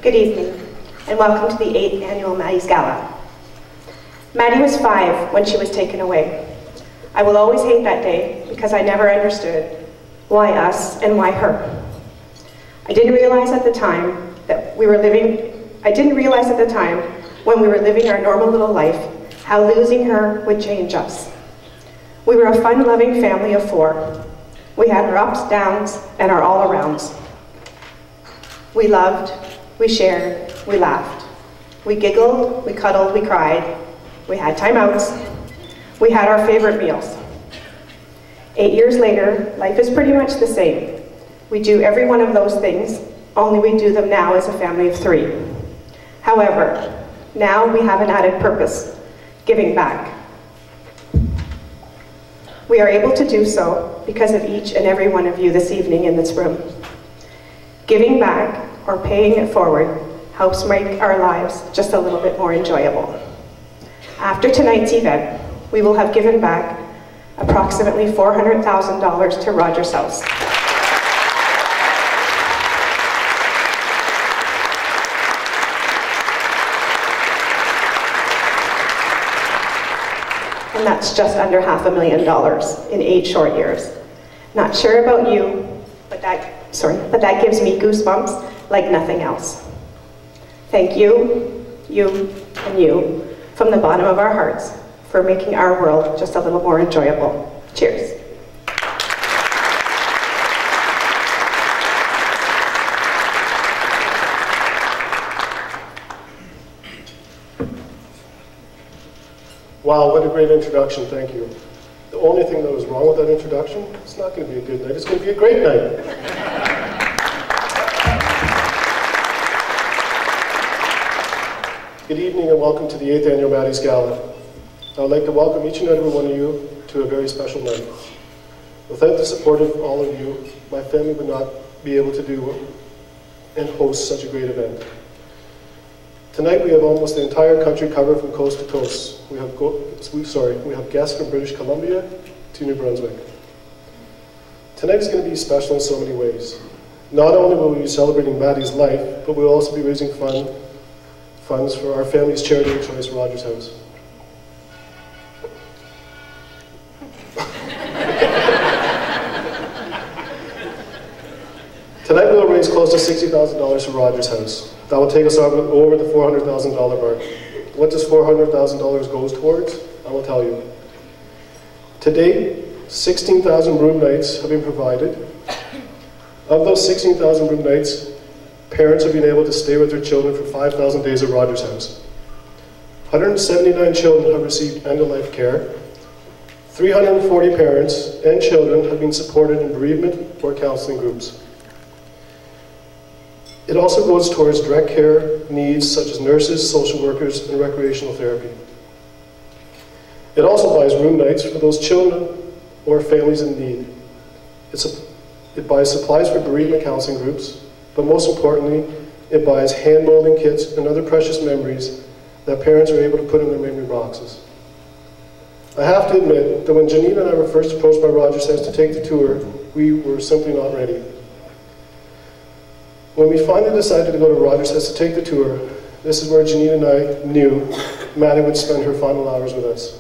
Good evening, and welcome to the 8th Annual Maddy's Gala. Maddy was 5 when she was taken away. I will always hate that day because I never understood why us and why her. I didn't realize at the time when we were living our normal little life, how losing her would change us. We were a fun-loving family of 4. We had our ups, downs, and our all-arounds. We loved, we shared, we laughed. We giggled, we cuddled, we cried. We had timeouts. We had our favorite meals. 8 years later, life is pretty much the same. We do every one of those things, only we do them now as a family of 3. However, now we have an added purpose, giving back. We are able to do so because of each and every one of you this evening in this room. Giving back, or paying it forward, helps make our lives just a little bit more enjoyable. After tonight's event, we will have given back approximately $400,000 to Rogers House. And that's just under $500,000 in 8 short years. Not sure about you, but that gives me goosebumps like nothing else. Thank you, you, and you, from the bottom of our hearts, for making our world just a little more enjoyable. Cheers. Wow, what a great introduction, thank you. The only thing that was wrong with that introduction, it's not going to be a good night, it's going to be a great night. Good evening and welcome to the 8th Annual Maddy's Gala. I would like to welcome each and every one of you to a very special night. Without the support of all of you, my family would not be able to do and host such a great event. Tonight we have almost the entire country covered from coast to coast. We have guests from British Columbia to New Brunswick. Tonight is going to be special in so many ways. Not only will we be celebrating Maddy's life, but we'll also be raising funds for our family's charity of choice, Rogers House. Tonight we will raise close to $60,000 for Rogers House. That will take us over the $400,000 mark. What does $400,000 goes towards? I will tell you. To date, 16,000 room nights have been provided. Of those 16,000 room nights, parents have been able to stay with their children for 5,000 days at Rogers House. 179 children have received end-of-life care. 340 parents and children have been supported in bereavement or counseling groups. It also goes towards direct care needs such as nurses, social workers, and recreational therapy. It also buys room nights for those children or families in need. It buys supplies for bereavement counseling groups, but most importantly, it buys hand molding kits and other precious memories that parents are able to put in their memory boxes. I have to admit that when Janine and I were first approached by Rogers House to take the tour, we were simply not ready. When we finally decided to go to Rogers House to take the tour, this is where Janine and I knew Maddy would spend her final hours with us.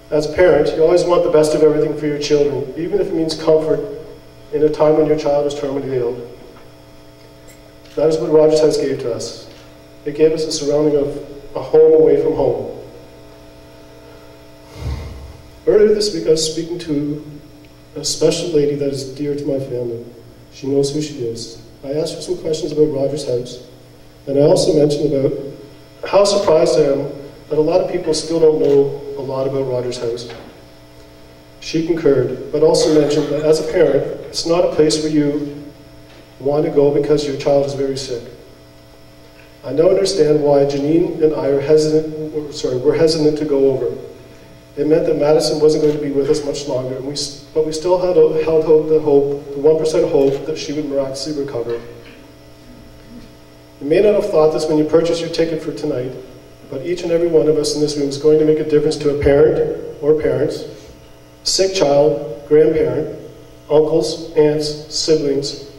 As a parent, you always want the best of everything for your children, even if it means comfort in a time when your child is terminally ill. That is what Rogers House gave to us. It gave us a surrounding of a home away from home. Earlier this week I was speaking to a special lady that is dear to my family. She knows who she is. I asked her some questions about Rogers House, and I also mentioned about how surprised I am that a lot of people still don't know a lot about Rogers House. She concurred, but also mentioned that as a parent, it's not a place where you want to go because your child is very sick. I now understand why Janine and I were hesitant to go over. It meant that Madison wasn't going to be with us much longer, but we still held out the 1% hope that she would miraculously recover. You may not have thought this when you purchased your ticket for tonight, but each and every one of us in this room is going to make a difference to a parent or parents, sick child, grandparent, uncles, aunts, siblings,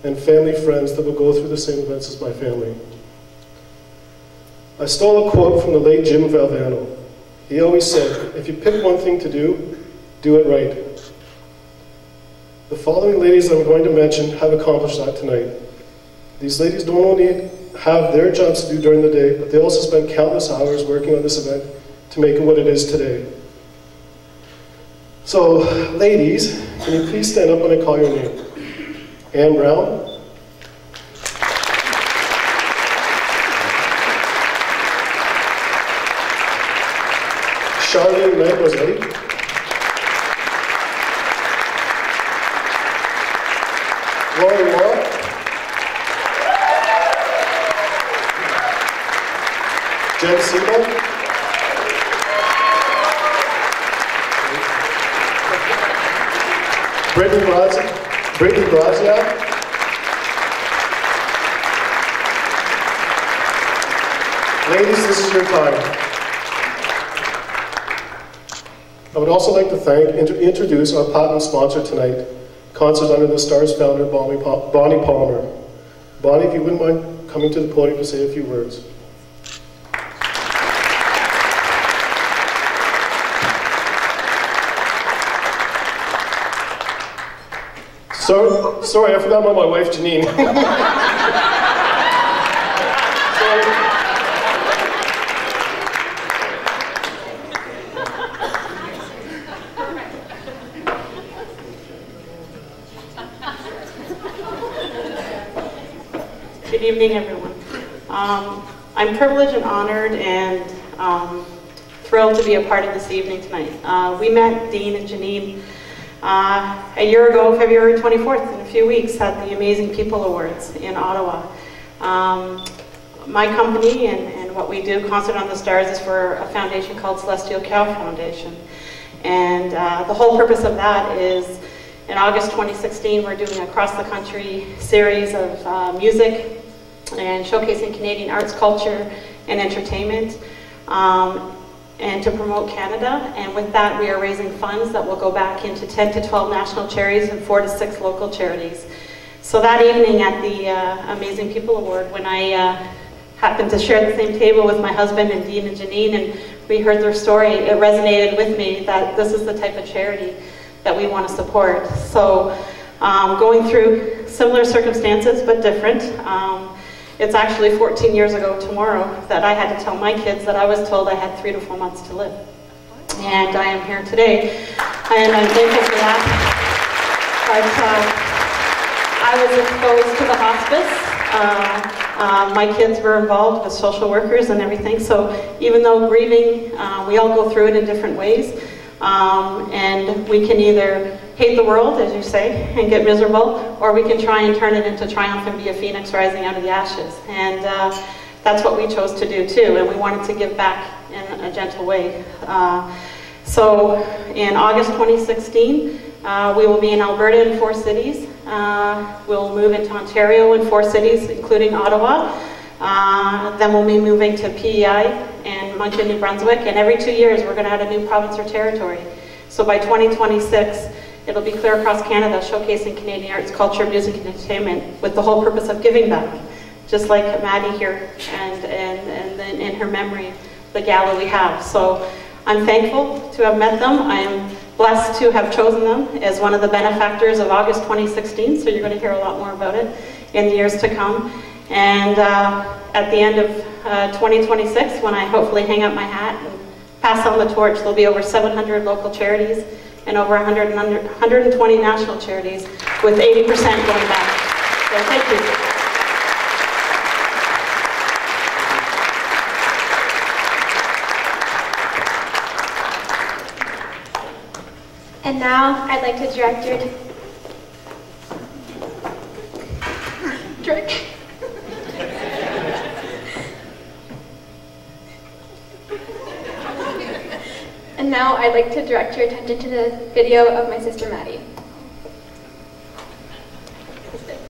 and family friends that will go through the same events as my family. I stole a quote from the late Jim Valvano. He always said, if you pick one thing to do it right. The following ladies I'm going to mention have accomplished that tonight. These ladies don't only have their jobs to do during the day, but they also spend countless hours working on this event to make it what it is today. So, ladies, can you please stand up when I call your name? Anne Brown, Charlene Mangosetti, Lori Watt, Jen Sebo, Brittany Braziak, ladies, this is your time. I would also like to thank and to introduce our platinum sponsor tonight, Concert Under the Stars founder, Bonnie Palmer. Bonnie, if you wouldn't mind coming to the podium to say a few words. Sorry, I forgot about my wife, Janine. Good evening, everyone. I'm privileged and honored and thrilled to be a part of this evening tonight. We met Dean and Janine a year ago, February 24th, in a few weeks, at the Amazing People Awards in Ottawa. My company and what we do, Concert on the Stars, is for a foundation called Celestial Cow Foundation. And the whole purpose of that is, in August 2016, we're doing a cross-the-country series of music and showcasing Canadian arts, culture, and entertainment, and to promote Canada. And with that, we are raising funds that will go back into 10 to 12 national charities and 4 to 6 local charities. So that evening at the Amazing People Award, when I happened to share the same table with my husband and Dean and Janine, and we heard their story, it resonated with me that this is the type of charity that we want to support. So going through similar circumstances, but different. It's actually 14 years ago tomorrow that I had to tell my kids that I was told I had 3 to 4 months to live. And I am here today, and I'm thankful for that. But I was exposed to the hospice. My kids were involved with social workers and everything, so even though grieving, we all go through it in different ways. And we can either hate the world, as you say, and get miserable, or we can try and turn it into triumph and be a phoenix rising out of the ashes. And that's what we chose to do too, and we wanted to give back in a gentle way. So in August 2016, we will be in Alberta in 4 cities. We'll move into Ontario in 4 cities, including Ottawa. Then we'll be moving to PEI and Moncton, New Brunswick, and every 2 years we're going to add a new province or territory. So by 2026, it'll be clear across Canada, showcasing Canadian arts, culture, music, and entertainment, with the whole purpose of giving back. Just like Maddy here, and then in her memory, the gala we have. So I'm thankful to have met them. I am blessed to have chosen them as one of the benefactors of August 2016, so you're going to hear a lot more about it in the years to come. And at the end of 2026, when I hopefully hang up my hat and pass on the torch, there'll be over 700 local charities and over 120 national charities, with 80% going back. So thank you. And now I'd like to direct your trick. And now I'd like to direct your attention to the video of my sister Maddy.